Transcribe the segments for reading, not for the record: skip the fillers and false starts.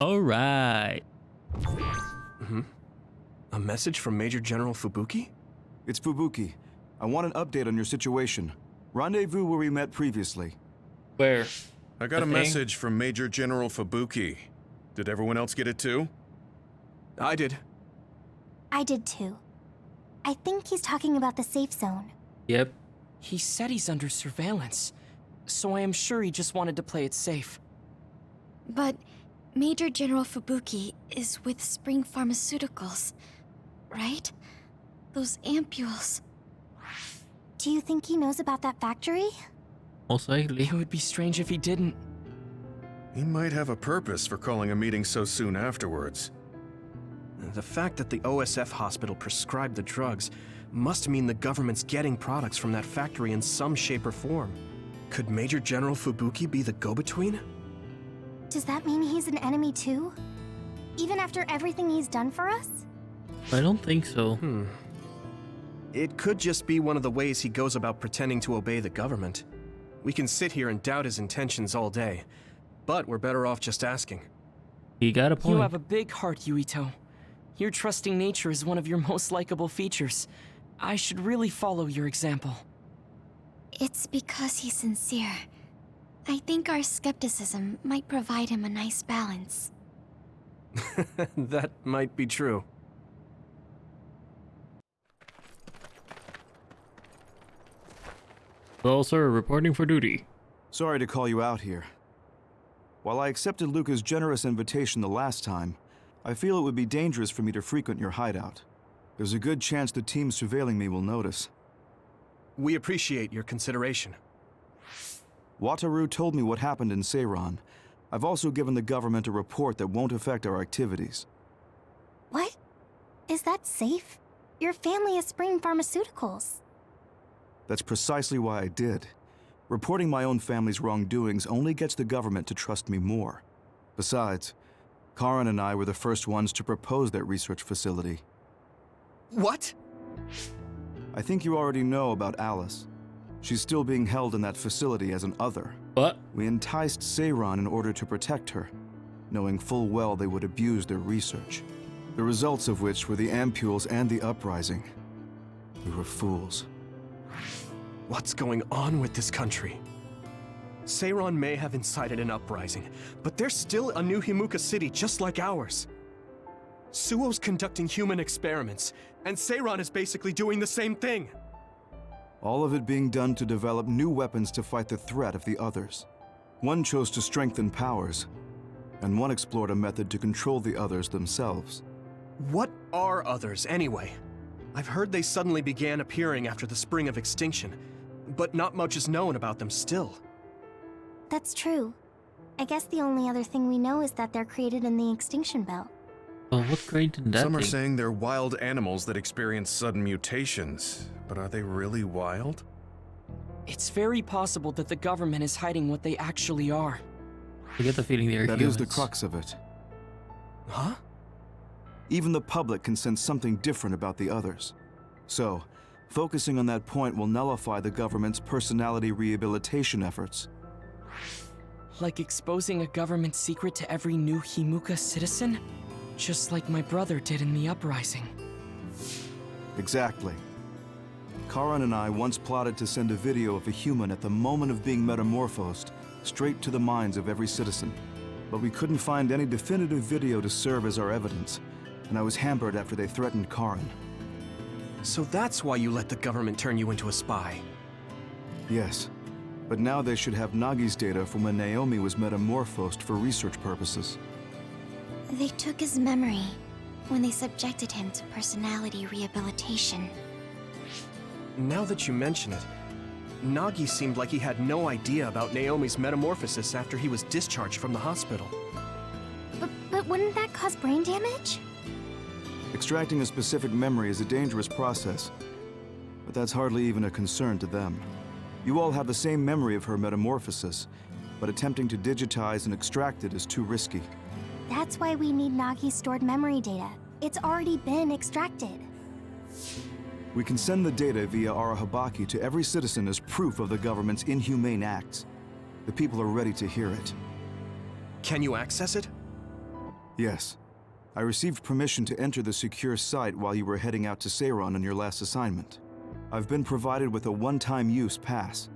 All right. A message from Major General Fubuki? It's Fubuki. I want an update on your situation. Rendezvous where we met previously. Where? I got a thing? message from Major General Fubuki. Did everyone else get it too? I did. I did too. I think he's talking about the safe zone. Yep. He said he's under surveillance, so I am sure he just wanted to play it safe. But Major General Fubuki is with Spring Pharmaceuticals, right? Those ampules. Do you think he knows about that factory? Most likely. It would be strange if he didn't. He might have a purpose for calling a meeting so soon afterwards. The fact that the OSF hospital prescribed the drugs must mean the government's getting products from that factory in some shape or form. Could Major General Fubuki be the go-between? Does that mean he's an enemy too? Even after everything he's done for us? I don't think so. It could just be one of the ways he goes about pretending to obey the government. We can sit here and doubt his intentions all day, but we're better off just asking. He got a point. You have a big heart, Yuito. Your trusting nature is one of your most likable features. I should really follow your example. It's because he's sincere. I think our skepticism might provide him a nice balance. That might be true. Well, sir, reporting for duty. Sorry to call you out here. While I accepted Luca's generous invitation the last time, I feel it would be dangerous for me to frequent your hideout. There's a good chance the team surveilling me will notice. We appreciate your consideration. Wataru told me what happened in Seiran. I've also given the government a report that won't affect our activities. What? Is that safe? Your family is Spring Pharmaceuticals. That's precisely why I did. Reporting my own family's wrongdoings only gets the government to trust me more. Besides, Karin and I were the first ones to propose that research facility. What? I think you already know about Alice. She's still being held in that facility as an other. What? We enticed Seiran in order to protect her, knowing full well they would abuse their research. The results of which were the ampules and the uprising. We were fools. What's going on with this country? Seiran may have incited an uprising, but they're still a new Himuka city just like ours. Suo's conducting human experiments, and Seiran is basically doing the same thing. All of it being done to develop new weapons to fight the threat of the others. One chose to strengthen powers, and one explored a method to control the others themselves. What are others, anyway? I've heard they suddenly began appearing after the Spring of Extinction, but not much is known about them still. That's true. I guess the only other thing we know is that they're created in the extinction belt. Oh, what created that Some are thing? saying they're wild animals that experience sudden mutations. But are they really wild? It's very possible that the government is hiding what they actually are. I get the feeling they're That humans. is the crux of it. Huh? Even the public can sense something different about the others. So, focusing on that point will nullify the government's personality rehabilitation efforts. Like exposing a government secret to every new Himuka citizen? Just like my brother did in the uprising. Exactly. Karin and I once plotted to send a video of a human at the moment of being metamorphosed straight to the minds of every citizen. But we couldn't find any definitive video to serve as our evidence, and I was hampered after they threatened Karin. So that's why you let the government turn you into a spy. Yes, but now they should have Nagi's data from when Naomi was metamorphosed for research purposes. They took his memory when they subjected him to personality rehabilitation. Now that you mention it, Nagi seemed like he had no idea about Naomi's metamorphosis after he was discharged from the hospital. But wouldn't that cause brain damage? Extracting a specific memory is a dangerous process, but that's hardly even a concern to them. You all have the same memory of her metamorphosis, but attempting to digitize and extract it is too risky. That's why we need Nagi's stored memory data. It's already been extracted. We can send the data via Arahabaki to every citizen as proof of the government's inhumane acts. The people are ready to hear it. Can you access it? Yes. I received permission to enter the secure site while you were heading out to Seiron on your last assignment. I've been provided with a one-time use pass.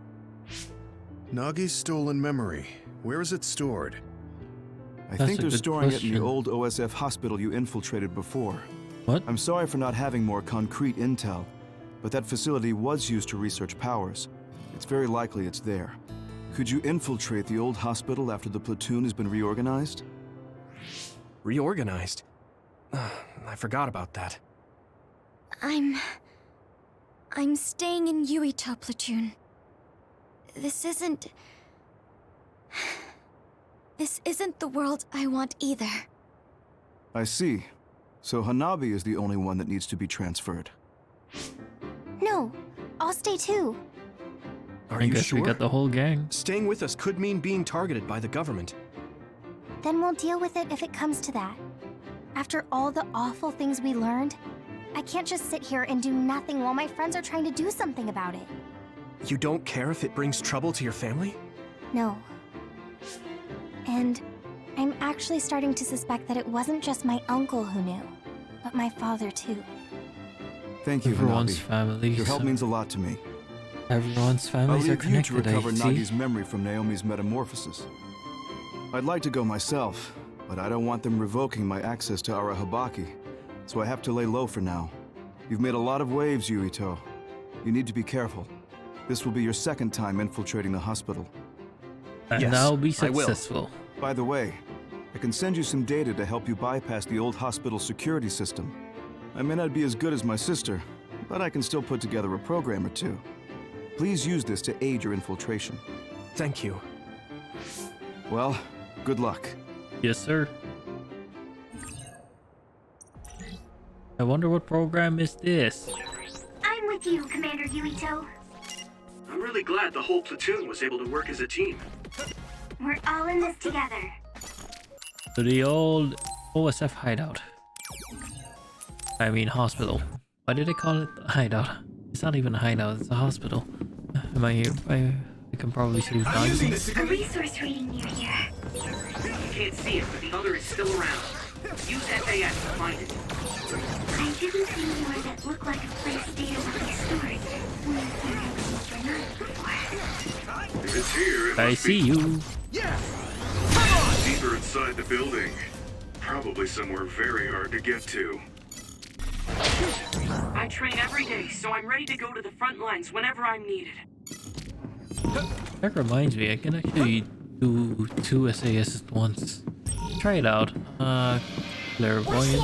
Nagi's stolen memory. Where is it stored? I That's think a they're good storing it in the question. old OSF hospital you infiltrated before. What? I'm sorry for not having more concrete intel, but that facility was used to research powers. It's very likely it's there. Could you infiltrate the old hospital after the platoon has been reorganized? Reorganized? I forgot about that. I'm staying in Yuito platoon. This isn't the world I want either. I see. So Hanabi is the only one that needs to be transferred. No, I'll stay too. Are I you guess sure? we got the whole gang. Staying with us could mean being targeted by the government. Then we'll deal with it if it comes to that. After all the awful things we learned, I can't just sit here and do nothing while my friends are trying to do something about it. You don't care if it brings trouble to your family? No. And I'm actually starting to suspect that it wasn't just my uncle who knew, but my father too. Thank you, Everyone's Hanabi. family. Your help so means a lot to me. everyone's I'll families are leave you to connected. recover I see. Nagi's memory from Naomi's metamorphosis. I'd like to go myself, but I don't want them revoking my access to Arahabaki, so I have to lay low for now. You've made a lot of waves, Yuito. You need to be careful. This will be your second time infiltrating the hospital. And Yes, I'll be I will. successful. By the way, I can send you some data to help you bypass the old hospital security system. I may not be as good as my sister, but I can still put together a program or two. Please use this to aid your infiltration. Thank you. Well, good luck. Yes, sir. I wonder what program is this? I'm with you, Commander Yuito. I'm really glad the whole platoon was able to work as a team. We're all in this together. To the old OSF hideout. I mean hospital. Why did they call it the hideout? It's not even a hideout, it's a hospital. Am I here? I can probably see the documents. A resource reading near here. You can't see it, but the other is still around. Use SAS to find it. I didn't see anywhere that looked like a place data would be stored. If it's here, it I must see be you. deeper inside the building. Probably somewhere very hard to get to. I train every day, so I'm ready to go to the front lines whenever I'm needed. That reminds me, I can actually do 2 SAS at once. Try it out. Clairvoyant.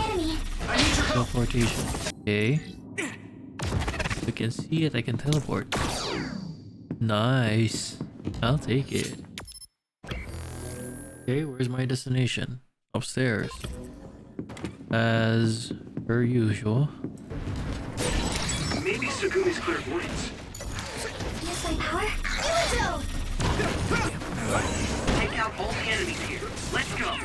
Teleportation. Okay. I can see it, I can teleport. Nice. I'll take it. Okay, where's my destination? Upstairs. As per usual. Maybe Sugumi's clairvoyance. Use my power? Take out all the enemies here. Let's go.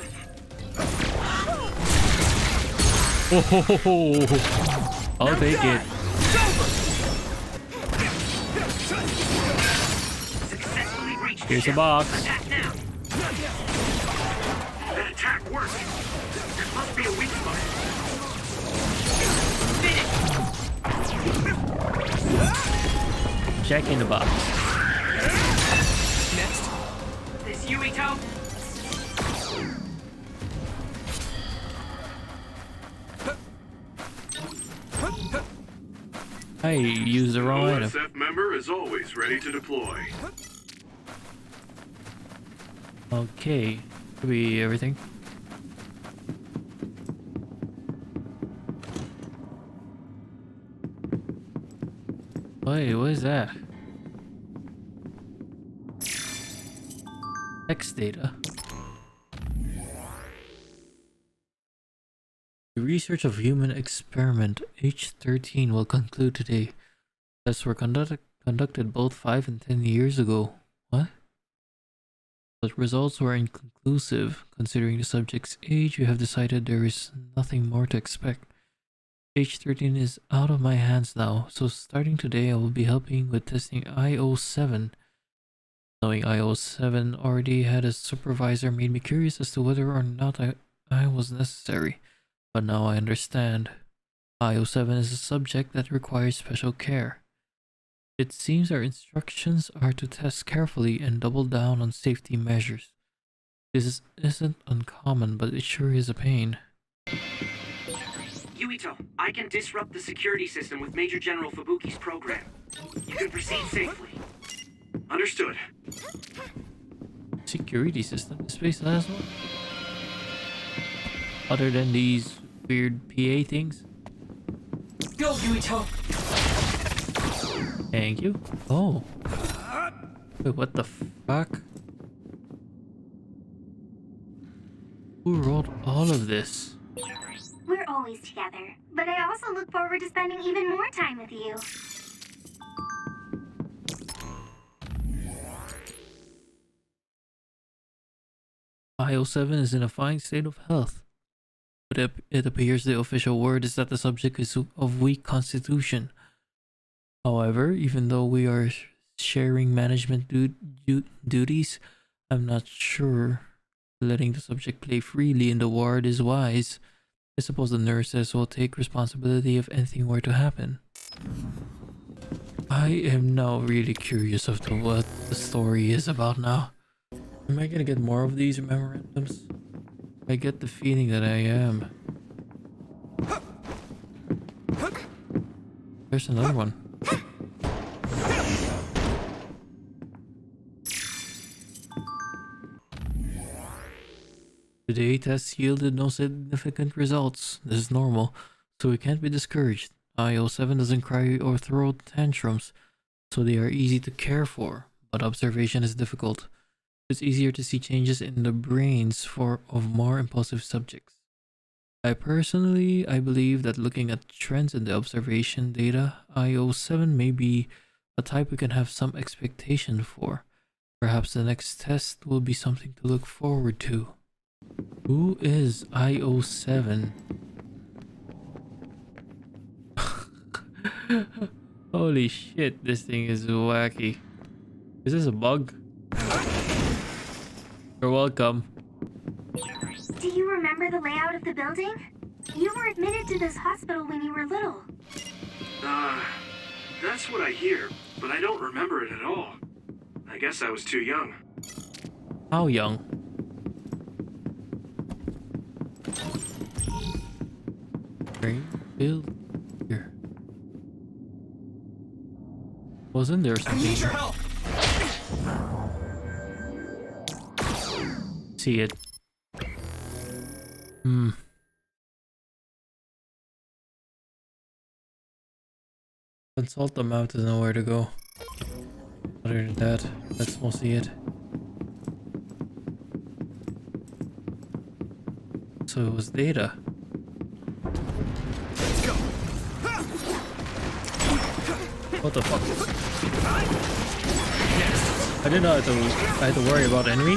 Oh, I'll take it. Successfully reached the Here's a ship. box. Attack now. That attack worked. There must be a weak spot. Finish. Check in the box. Next. This Yuito. I used the wrong item. OSF member is always ready to deploy. Okay, could be everything. Wait, what is that? Text data. The research of human experiment H13 will conclude today. Tests were conducted both 5 and 10 years ago. What? But results were inconclusive. Considering the subject's age, you have decided there is nothing more to expect. H13 is out of my hands now, so starting today I will be helping with testing IO7. Knowing IO7 already had a supervisor made me curious as to whether or not time was necessary, but now I understand. IO7 is a subject that requires special care. It seems our instructions are to test carefully and double down on safety measures. Isn't uncommon, but it sure is a pain. Yuito, I can disrupt the security system with Major General Fubuki's program. You can proceed safely. Understood. Security system? Space last one? Other than these weird PA things? Go, Yuito! Thank you. Oh. Wait, what the fuck? Who wrote all of this? We're always together, but I also look forward to spending even more time with you. IO7 is in a fine state of health. But it appears the official word is that the subject is of weak constitution. However, even though we are sharing management duties, I'm not sure letting the subject play freely in the ward is wise. I suppose the nurses will take responsibility if anything were to happen. I am now really curious as to what the story is about now. Am I gonna get more of these memorandums? I get the feeling that I am. There's another one. Today, tests yielded no significant results. This is normal, so we can't be discouraged. IO7 doesn't cry or throw tantrums, so they are easy to care for, but observation is difficult. It's easier to see changes in the brains of more impulsive subjects. I believe that looking at trends in the observation data, IO7 may be a type we can have some expectation for. Perhaps the next test will be something to look forward to. Who is IO7? Holy shit, this thing is wacky. Is this a bug? You're welcome. Do you remember the layout of the building? You were admitted to this hospital when you were little. That's what I hear, but I don't remember it at all. I guess I was too young. How young? Build here. Wasn't there something? I need your help! See it. Consult the map to know where to go. Other than that, let's mostly it. So it was data. Let's go. What the fuck? I didn't know I had to worry about enemy.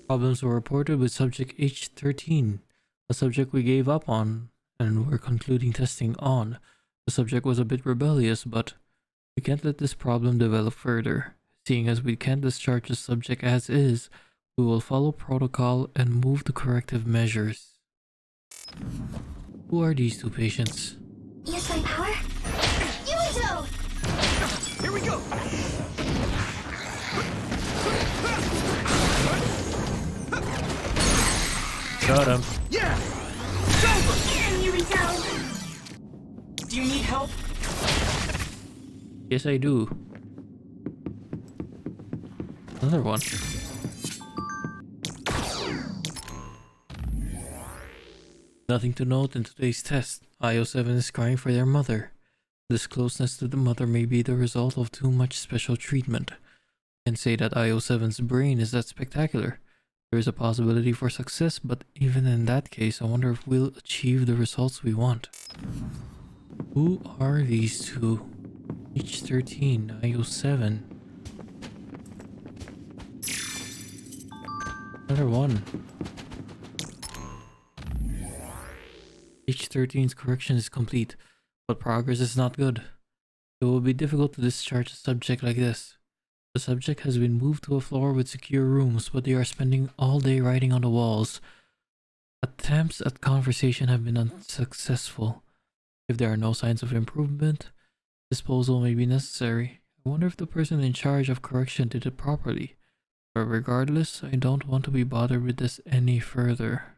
Problems were reported with subject H13, a subject we gave up on and were concluding testing on. The subject was a bit rebellious, but we can't let this problem develop further. Seeing as we can't discharge the subject as is, we will follow protocol and move to corrective measures. Who are these two patients? Use my power? Yuito! Here we go. Got him. Yeah. Yuito! Do you need help? Yes, I do. Another one. Nothing to note in today's test. IO7 is crying for their mother. This closeness to the mother may be the result of too much special treatment. I can say that IO7's brain is that spectacular. There is a possibility for success, but even in that case, I wonder if we'll achieve the results we want. Who are these two? H13, IO7. Another one. H13's correction is complete, but progress is not good. It will be difficult to discharge a subject like this. The subject has been moved to a floor with secure rooms, but they are spending all day writing on the walls. Attempts at conversation have been unsuccessful. If there are no signs of improvement, disposal may be necessary. I wonder if the person in charge of correction did it properly. But regardless, I don't want to be bothered with this any further.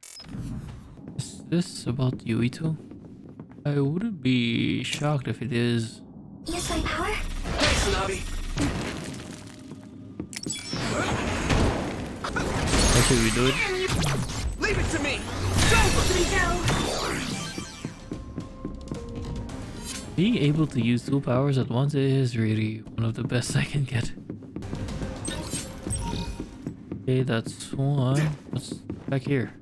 Is this about Yuito? I wouldn't be shocked if it is. Use my power? Thanks, Nabi. How should we do it? Leave it to me. It's over. Being able to use 2 powers at once is really one of the best I can get. Okay, that's one. What's back here?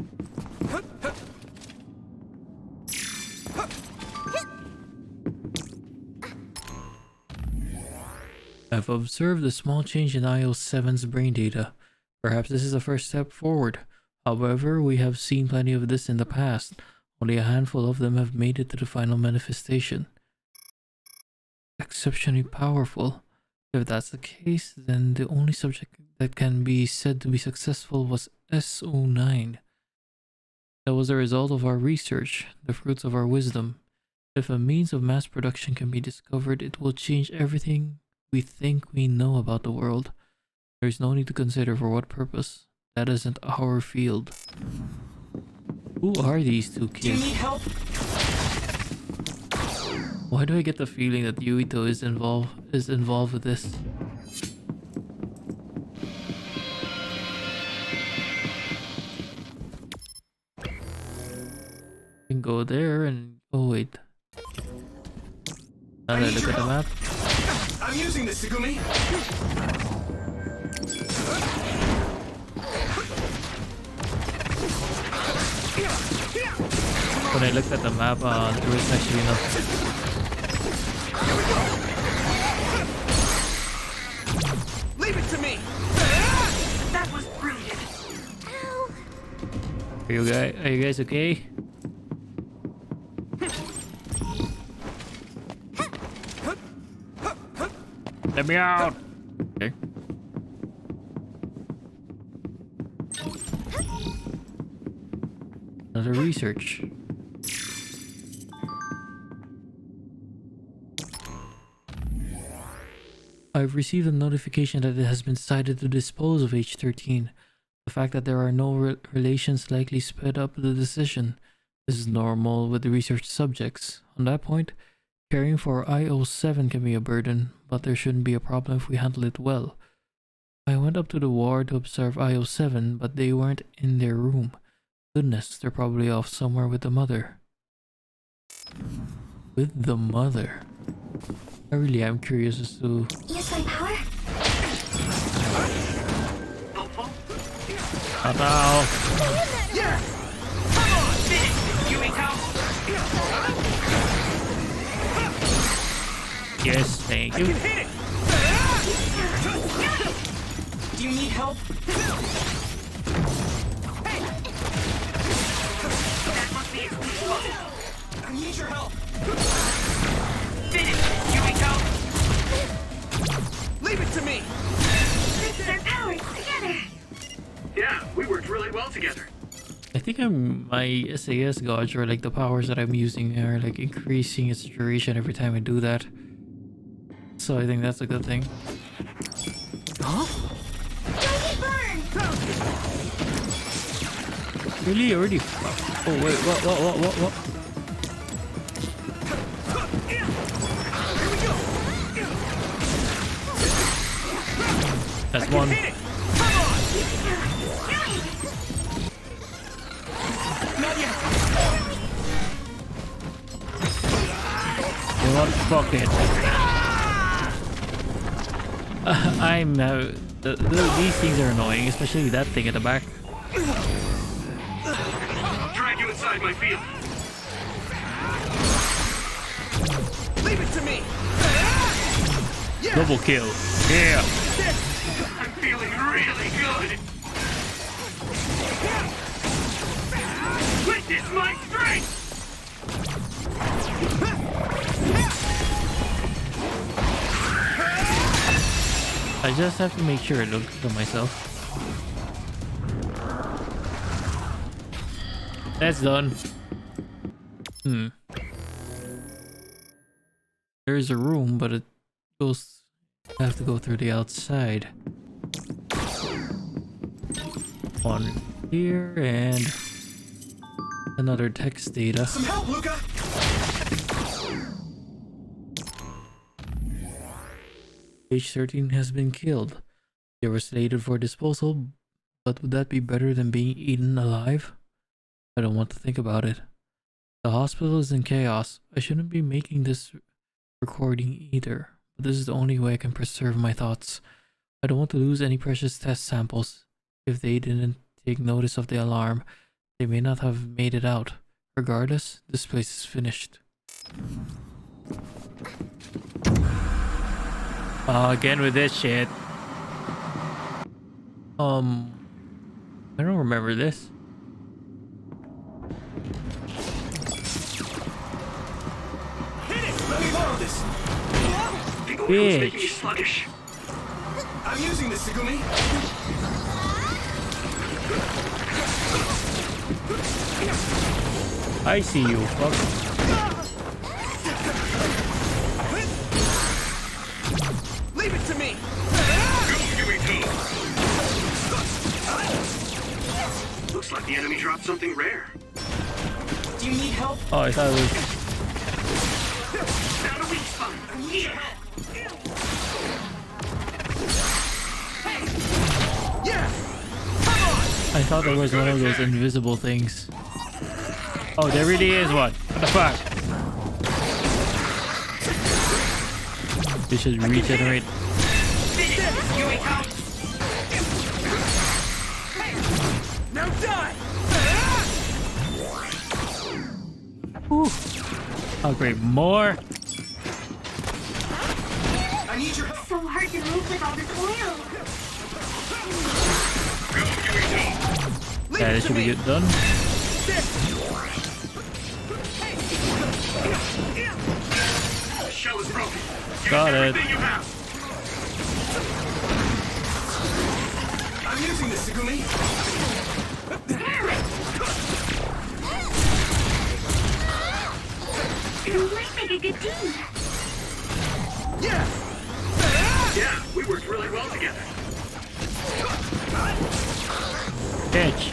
I've observed a small change in IO7's brain data. Perhaps this is a first step forward. However, we have seen plenty of this in the past. Only a handful of them have made it to the final manifestation. Exceptionally powerful. If that's the case, then the only subject that can be said to be successful was SO9. That was the result of our research, the fruits of our wisdom. If a means of mass production can be discovered, it will change everything we think we know about the world. There is no need to consider for what purpose. That isn't our field. Who are these 2 kids? Do you need help? Why do I get the feeling that Yuito is involved with this? You can go there and oh wait. Now that I look at the map. I'm using this, Segumi. When I looked at the map, there was actually enough. Leave it to me. That was brilliant. Are you guys okay? Let me out! Okay. Another research. I've received a notification that it has been decided to dispose of H13. The fact that there are no relations likely sped up the decision. This is normal with the research subjects. On that point, caring for IO7 can be a burden, but there shouldn't be a problem if we handle it well. I went up to the ward to observe IO7, but they weren't in their room. Goodness, they're probably off somewhere with the mother. With the mother? I really am curious as to... Use my power? Helpful? Now. Yes! Come on! Yuito! Yes, thank I you. can hit it! Do you need help? That must be exclusive. I need your help. Finish, Yuito! Leave it to me! Let's put our powers together. Yeah, we worked really well together. I think my SAS gauge, or like the powers that I'm using, are like increasing its duration every time I do that. So I think that's a good thing. Huh? Don't get burned! Really? Already? Oh wait, what? That's one. Hit it! Come on! Not yet. You know what? Fuck it. These things are annoying, especially that thing at the back. Drag you inside my field. Leave it to me! Yeah! Double kill. Yeah. I'm feeling really good! Witness my strength! I just have to make sure I look to myself. That's done. There's a room, but it goes. I have to go through the outside. One here and another text data. Some help, Luca! Page 13 has been killed. They were slated for disposal, but would that be better than being eaten alive? I don't want to think about it. The hospital is in chaos. I shouldn't be making this recording either, but this is the only way I can preserve my thoughts. I don't want to lose any precious test samples. If they didn't take notice of the alarm, they may not have made it out. Regardless, this place is finished. Again with this shit. I don't remember this. Hit it! Let me borrow this! The oil's making me Bitch. sluggish. I'm using this, Segumi! I see you, fuck. Leave it to me! Looks like the enemy dropped something rare. Do you need help? Oh, I thought it was. Found a weak spot. Yeah. Yeah! I thought there was one of those invisible things. Oh, there really is one. What the fuck? This should regenerate. Now die! Whew. Oh, great. More. I need your help! So hard to move with all this oil. Yeah, this should be good. Done. The shell is broken. Got it. Everything you have. I'm using this, Segumi! You might make a good team. Yeah! Yeah, we worked really well together. Bitch.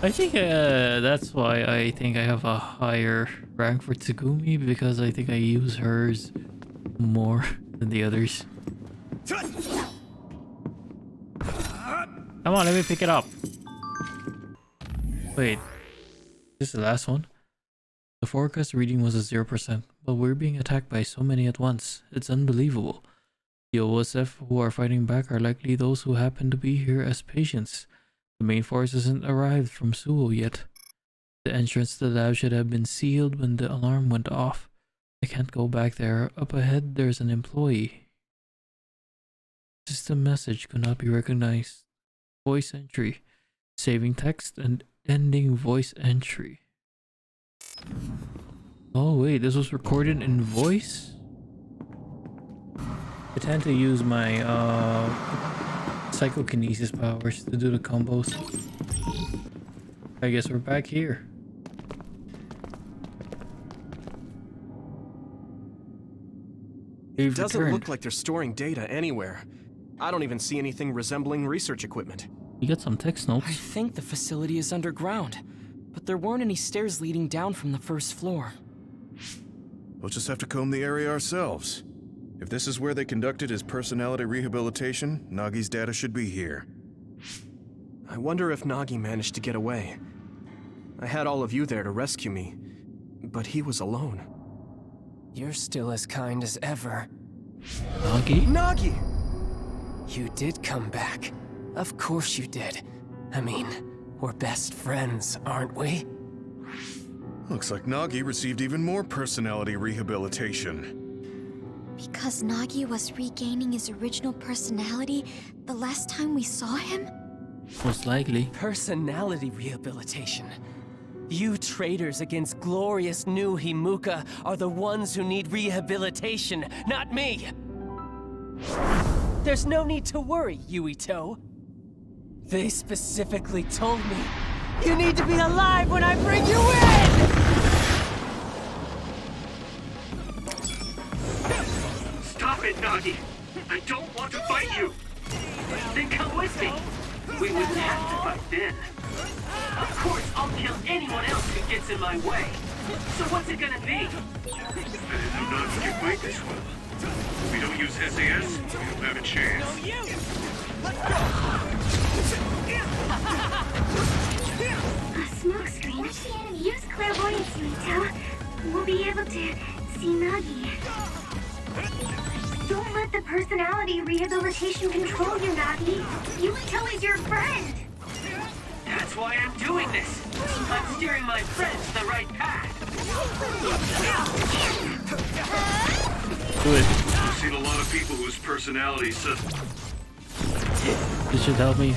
I think that's why I think I have a higher rank for Tsugumi, because I think I use hers more than the others. Come on, let me pick it up. Wait, this is the last one? The forecast reading was a 0%, but we're being attacked by so many at once. It's unbelievable. The OSF who are fighting back are likely those who happen to be here as patients. The main force hasn't arrived from Suo yet. The entrance to the lab should have been sealed when the alarm went off. I can't go back there. Up ahead, there's an employee. System message could not be recognized. Voice entry. Saving text and ending voice entry. Oh wait, this was recorded in voice? I tend to use my psychokinesis powers to do the combos. I guess we're back here. It doesn't look like they're storing data anywhere. I don't even see anything resembling research equipment. You got some text I notes. think the facility is underground, but there weren't any stairs leading down from the first floor. We'll just have to comb the area ourselves. If this is where they conducted his personality rehabilitation, Nagi's data should be here. I wonder if Nagi managed to get away. I had all of you there to rescue me, but he was alone. You're still as kind as ever. Nagi? Nagi! You did come back. Of course you did. I mean, we're best friends, aren't we? Looks like Nagi received even more personality rehabilitation. Because Nagi was regaining his original personality the last time we saw him? Most likely. Personality rehabilitation. You traitors against glorious new Himuka are the ones who need rehabilitation, not me! There's no need to worry, Yuito. They specifically told me you need to be alive when I bring you in! Stop it, Nagi! I don't want to fight you! Then come with me! We wouldn't have to fight then. Of course, I'll kill anyone else who gets in my way. So what's it gonna be? I didn't know Nagi could fight this well. If we don't use SAS, we don't have a chance. A smoke screen. Use clairvoyance, Yuito. We'll be able to see Nagi. Don't let the personality rehabilitation control you, Nagi. Yuito is your friend. That's why I'm doing this. I'm steering my friends the right path. Do it. I've seen a lot of people whose personalities This should help me.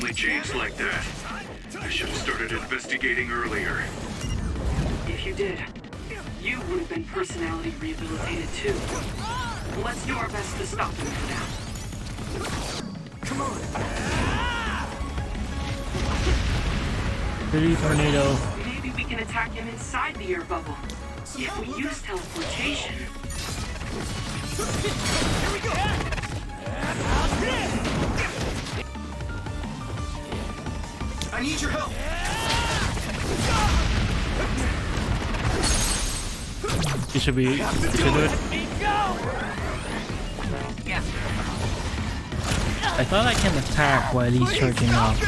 only change like that. I should have started investigating earlier. If you did, you would have been personality rehabilitated too. Let's do our best to stop them for now. Come on. Pretty tornado. Maybe we can attack him inside the air bubble. If we use teleportation. Here we go. I need your help. You should be. You should do it. I thought I can attack while he's charging off.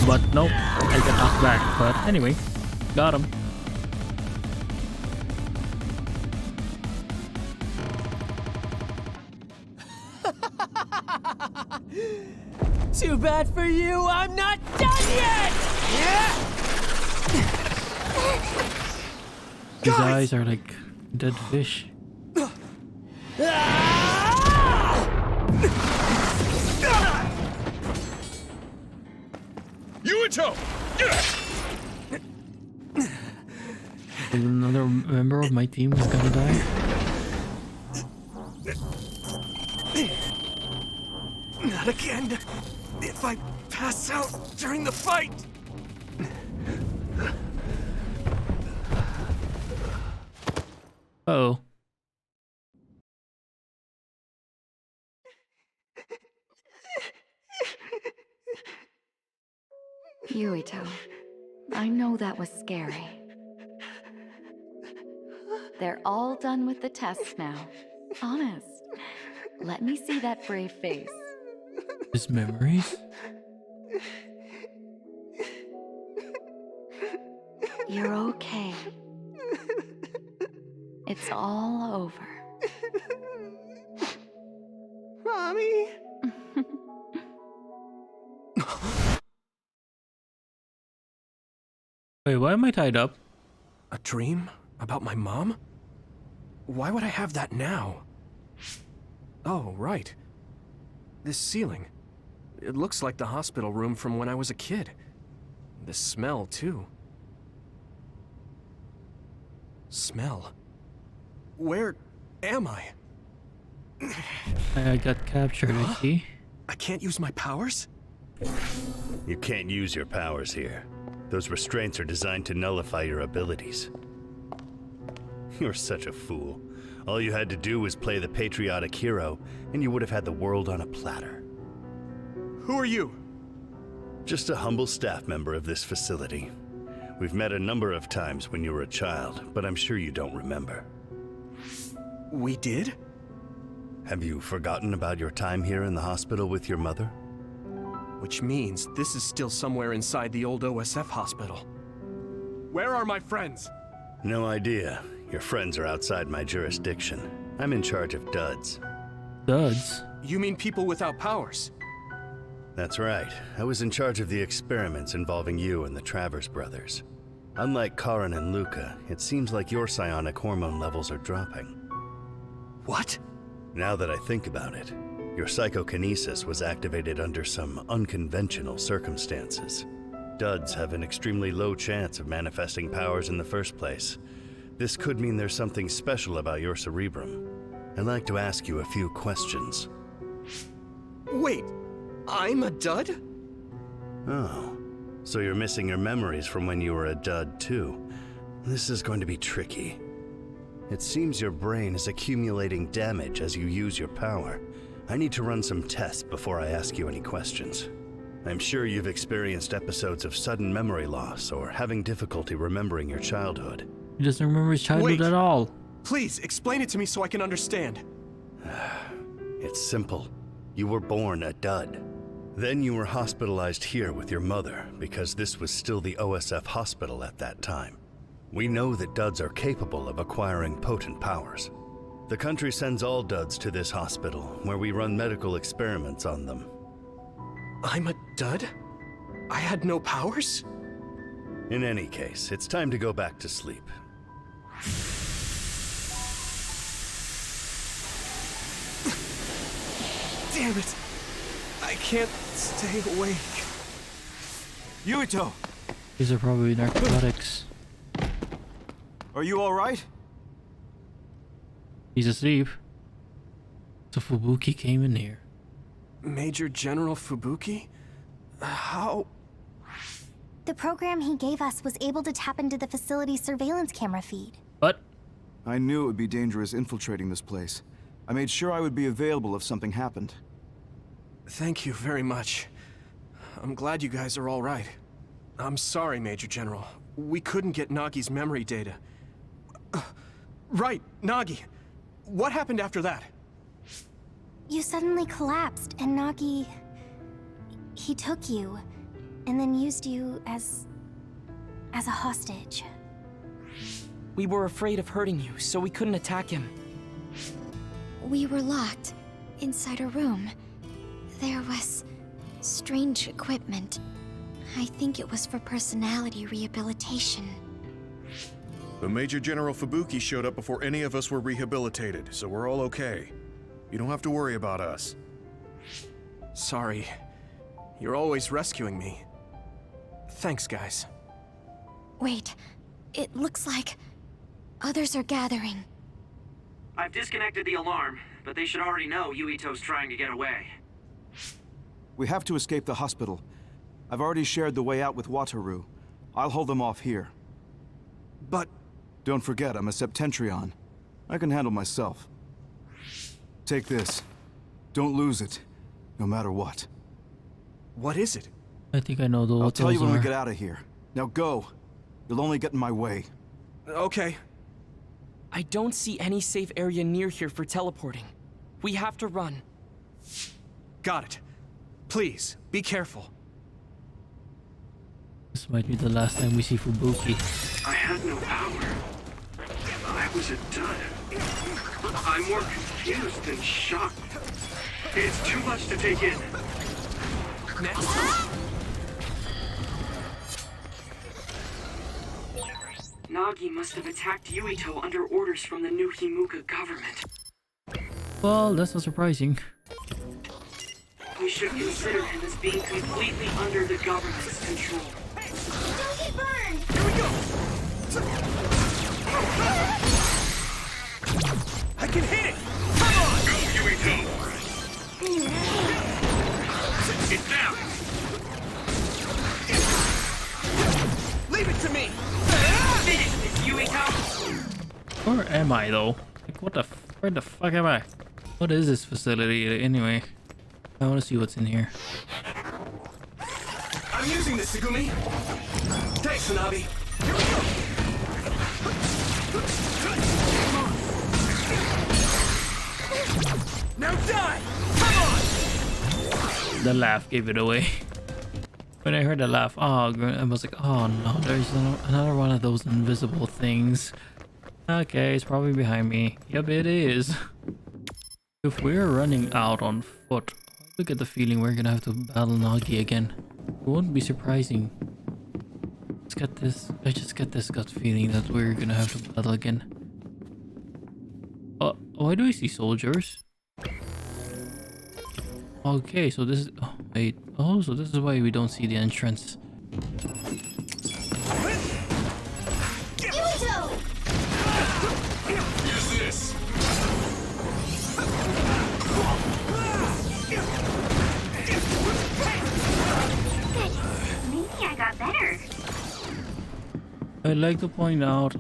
But nope, I get knocked back. But anyway, got him. Too bad for you, I'm not done yet! His eyes are like dead fish. Yuito! Another member of my team is gonna die. Not again. If I pass out during the fight. Uh-oh. Yuito, I know that was scary. They're all done with the tests now. Honest. Let me see that brave face. His memories? You're okay. It's all over. Mommy. Wait, why am I tied up? A dream? About my mom? Why would I have that now? Oh, right. This ceiling. It looks like the hospital room from when I was a kid. The smell, too. Smell. Where am I? I got captured, I see. I can't use my powers? You can't use your powers here. Those restraints are designed to nullify your abilities. You're such a fool. All you had to do was play the patriotic hero, and you would have had the world on a platter. Who are you? Just a humble staff member of this facility. We've met a number of times when you were a child, but I'm sure you don't remember. We did? Have you forgotten about your time here in the hospital with your mother? Which means this is still somewhere inside the old OSF hospital. Where are my friends? No idea. Your friends are outside my jurisdiction. I'm in charge of duds. Duds? You mean people without powers? That's right. I was in charge of the experiments involving you and the Travers brothers. Unlike Karin and Luca, it seems like your psionic hormone levels are dropping. What? Now that I think about it, your psychokinesis was activated under some unconventional circumstances. Duds have an extremely low chance of manifesting powers in the first place. This could mean there's something special about your cerebrum. I'd like to ask you a few questions. Wait, I'm a dud? Oh, so you're missing your memories from when you were a dud too. This is going to be tricky. It seems your brain is accumulating damage as you use your power. I need to run some tests before I ask you any questions. I'm sure you've experienced episodes of sudden memory loss or having difficulty remembering your childhood. He doesn't remember his childhood at all. Please, explain it to me so I can understand. It's simple. You were born a dud. Then you were hospitalized here with your mother because this was still the OSF hospital at that time. We know that duds are capable of acquiring potent powers. The country sends all duds to this hospital where we run medical experiments on them. I'm a dud? I had no powers? In any case, it's time to go back to sleep. Damn it! I can't stay awake. Yuito! These are probably narcotics. Are you alright? He's asleep. So Fubuki came in here. Major General Fubuki? How? The program he gave us was able to tap into the facility's surveillance camera feed. What? I knew it would be dangerous infiltrating this place. I made sure I would be available if something happened. Thank you very much. I'm glad you guys are all right. I'm sorry, Major General. We couldn't get Nagi's memory data. Right, Nagi. What happened after that? You suddenly collapsed, and Nagi... he took you, and then used you as a hostage. We were afraid of hurting you, so we couldn't attack him. We were locked inside a room. There was strange equipment. I think it was for personality rehabilitation. But Major General Fubuki showed up before any of us were rehabilitated, so we're all okay. You don't have to worry about us. Sorry. You're always rescuing me. Thanks, guys. Wait, it looks like others are gathering. I've disconnected the alarm, but they should already know Yuito's trying to get away. We have to escape the hospital. I've already shared the way out with Wataru. I'll hold them off here. But... Don't forget, I'm a Septentrion. I can handle myself. Take this. Don't lose it, no matter what. What is it? I think I know what I'll tell you when are. we get out of here. Now go. You'll only get in my way. Okay. I don't see any safe area near here for teleporting. We have to run. Got it. Please, be careful. This might be the last time we see Fubuki. I had no power. I was a dud. I'm more confused than shocked. It's too much to take in. Next. Nagi must have attacked Yuito under orders from the new Himuka government. Well, that's not surprising. We should consider him as being completely under the government's control. Don't get burned! Here we go! I can hit it! Come on! Go, Yuito! It's down! Leave it to me! Finish this, Yuito! Where am I though? Like where the fuck am I? What is this facility anyway? I want to see what's in here. I'm using this, Segumi! Thanks, Hanabi! Here we go! Now die! Come on! The laugh gave it away. When I heard the laugh, oh, I was like, oh no, there's another one of those invisible things. Okay, it's probably behind me. Yep, it is. If we're running out on foot, I get the feeling we're gonna have to battle Nagi again. It wouldn't be surprising. I just get this gut feeling that we're gonna have to battle again. Why do I see soldiers? Okay, so this is... Oh, wait. Oh, so this is why we don't see the entrance. Yuito! Use this! Good. Maybe I got better. I'd like to point out,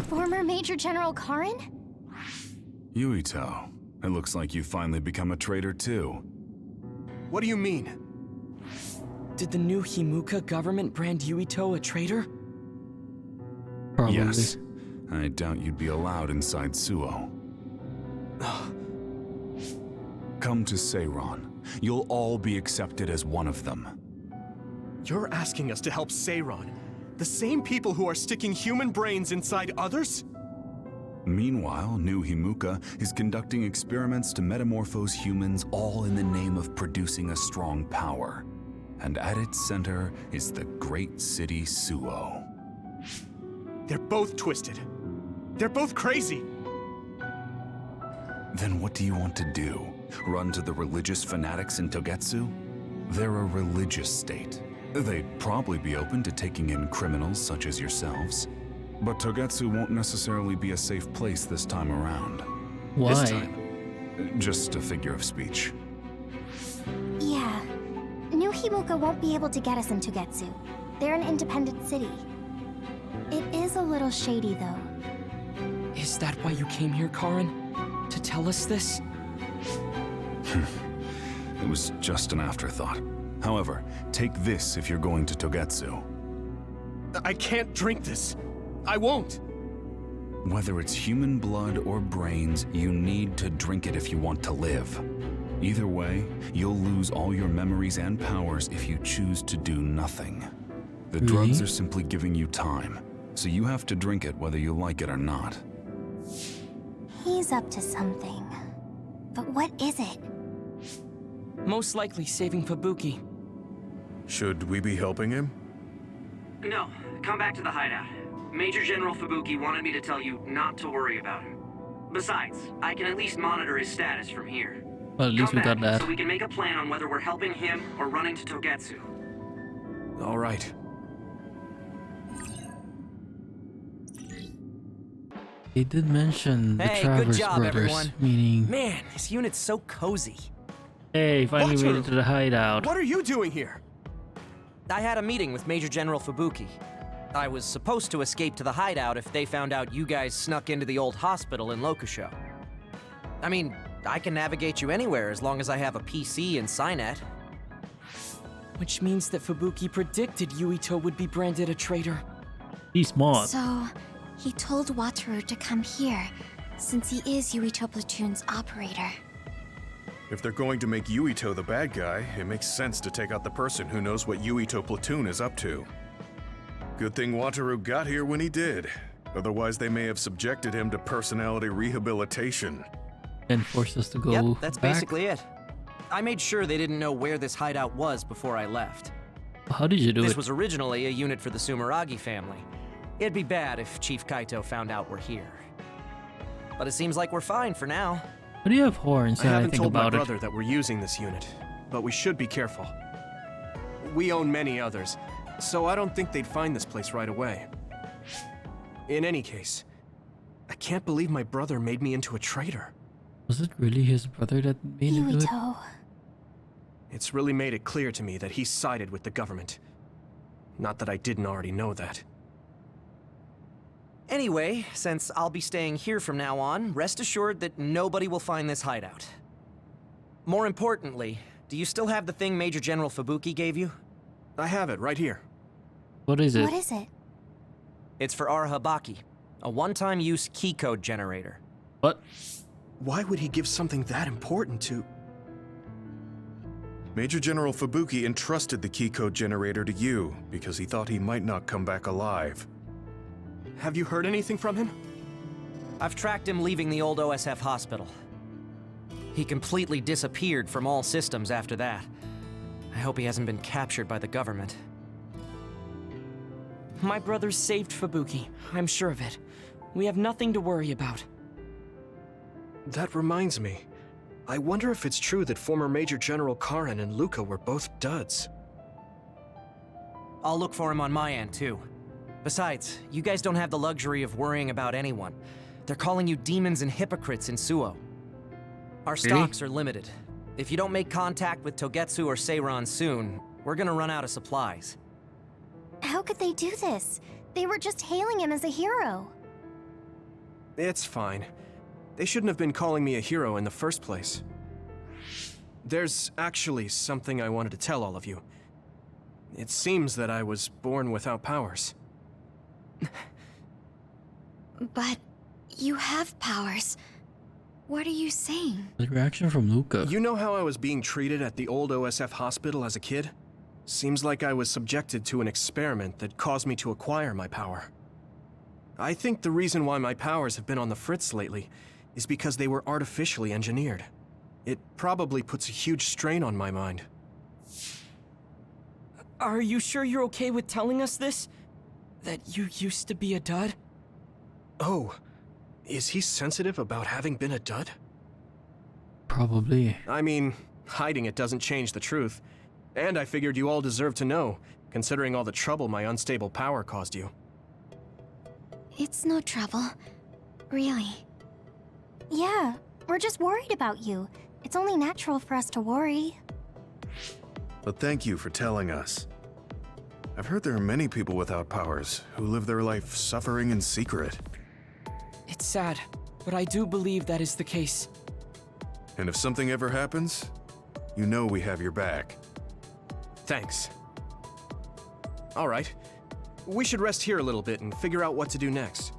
Former Major General Karin? Yuito, it looks like you finally become a traitor too. What do you mean? Did the new Himuka government brand Yuito a traitor? probably. Yes. I doubt you'd be allowed inside Suo. Come to Seiron. You'll all be accepted as one of them. You're asking us to help Seiron? The same people who are sticking human brains inside others? Meanwhile, New Himuka is conducting experiments to metamorphose humans, all in the name of producing a strong power. And at its center is the great city Suo. They're both twisted. They're both crazy. Then what do you want to do? Run to the religious fanatics in Togetsu? They're a religious state. They'd probably be open to taking in criminals such as yourselves. But Togetsu won't necessarily be a safe place this time around. Why? This time, just a figure of speech. Yeah. New Himuka won't be able to get us in Togetsu. They're an independent city. It is a little shady, though. Is that why you came here, Karin? To tell us this? It was just an afterthought. However, take this if you're going to Togetsu. I can't drink this. I won't. Whether it's human blood or brains, you need to drink it if you want to live. Either way, you'll lose all your memories and powers if you choose to do nothing. The drugs are simply giving you time, so you have to drink it whether you like it or not. He's up to something. But what is it? Most likely saving Fubuki. Should we be helping him? No, come back to the hideout. Major General Fubuki wanted me to tell you not to worry about him. Besides, I can at least monitor his status from here. Well, at least Come we got back that. so we can make a plan on whether we're helping him or running to Togetsu. All right. They did mention the Hey, good Travers job, brothers, everyone. meaning... Man, this unit's so cozy. Hey, finally made Wataru! it to the hideout. What are you doing here? I had a meeting with Major General Fubuki. I was supposed to escape to the hideout if they found out you guys snuck into the old hospital in Lokusho. I mean, I can navigate you anywhere as long as I have a PC and Cynet. Which means that Fubuki predicted Yuito would be branded a traitor. He's smart. So, he told Wataru to come here, since he is Yuito Platoon's operator. If they're going to make Yuito the bad guy, it makes sense to take out the person who knows what Yuito Platoon is up to. Good thing Wataru got here when he did. Otherwise, they may have subjected him to personality rehabilitation. And forced us to go Yep, that's back. basically it. I made sure they didn't know where this hideout was before I left. How did you do This it? was originally a unit for the Sumeragi family. It'd be bad if Chief Kaito found out we're here. But it seems like we're fine for now. Why do you have horns? I Yeah, I haven't think told my about it. brother that we're using this unit, but we should be careful. We own many others, so I don't think they'd find this place right away. In any case, I can't believe my brother made me into a traitor. Was it really his brother that made him do it? Yuito. It's really made it clear to me that he sided with the government. Not that I didn't already know that. Anyway, since I'll be staying here from now on, rest assured that nobody will find this hideout. More importantly, do you still have the thing Major General Fubuki gave you? I have it right here. What is it? What is it? It's for Arahabaki, a one-time use key code generator. What? Why would he give something that important to... Major General Fubuki entrusted the key code generator to you because he thought he might not come back alive. Have you heard anything from him? I've tracked him leaving the old OSF hospital. He completely disappeared from all systems after that. I hope he hasn't been captured by the government. My brother saved Fubuki. I'm sure of it. We have nothing to worry about. That reminds me. I wonder if it's true that former Major General Karen and Luca were both duds. I'll look for him on my end, too. Besides, you guys don't have the luxury of worrying about anyone. They're calling you demons and hypocrites in Suo. Our stocks are limited. If you don't make contact with Togetsu or Seiran soon, we're gonna run out of supplies. How could they do this? They were just hailing him as a hero. It's fine. They shouldn't have been calling me a hero in the first place. There's actually something I wanted to tell all of you. It seems that I was born without powers. But you have powers. What are you saying? The reaction from Luca. You know how I was being treated at the old OSF hospital as a kid? Seems like I was subjected to an experiment that caused me to acquire my power. I think the reason why my powers have been on the fritz lately is because they were artificially engineered. It probably puts a huge strain on my mind. Are you sure you're okay with telling us this? That you used to be a dud? Oh, is he sensitive about having been a dud? Probably. I mean, hiding it doesn't change the truth. And I figured you all deserve to know, considering all the trouble my unstable power caused you. It's no trouble. Really. Yeah, we're just worried about you. It's only natural for us to worry. But thank you for telling us. I've heard there are many people without powers who live their life suffering in secret. It's sad, but I do believe that is the case. And if something ever happens, you know we have your back. Thanks. All right. We should rest here a little bit and figure out what to do next.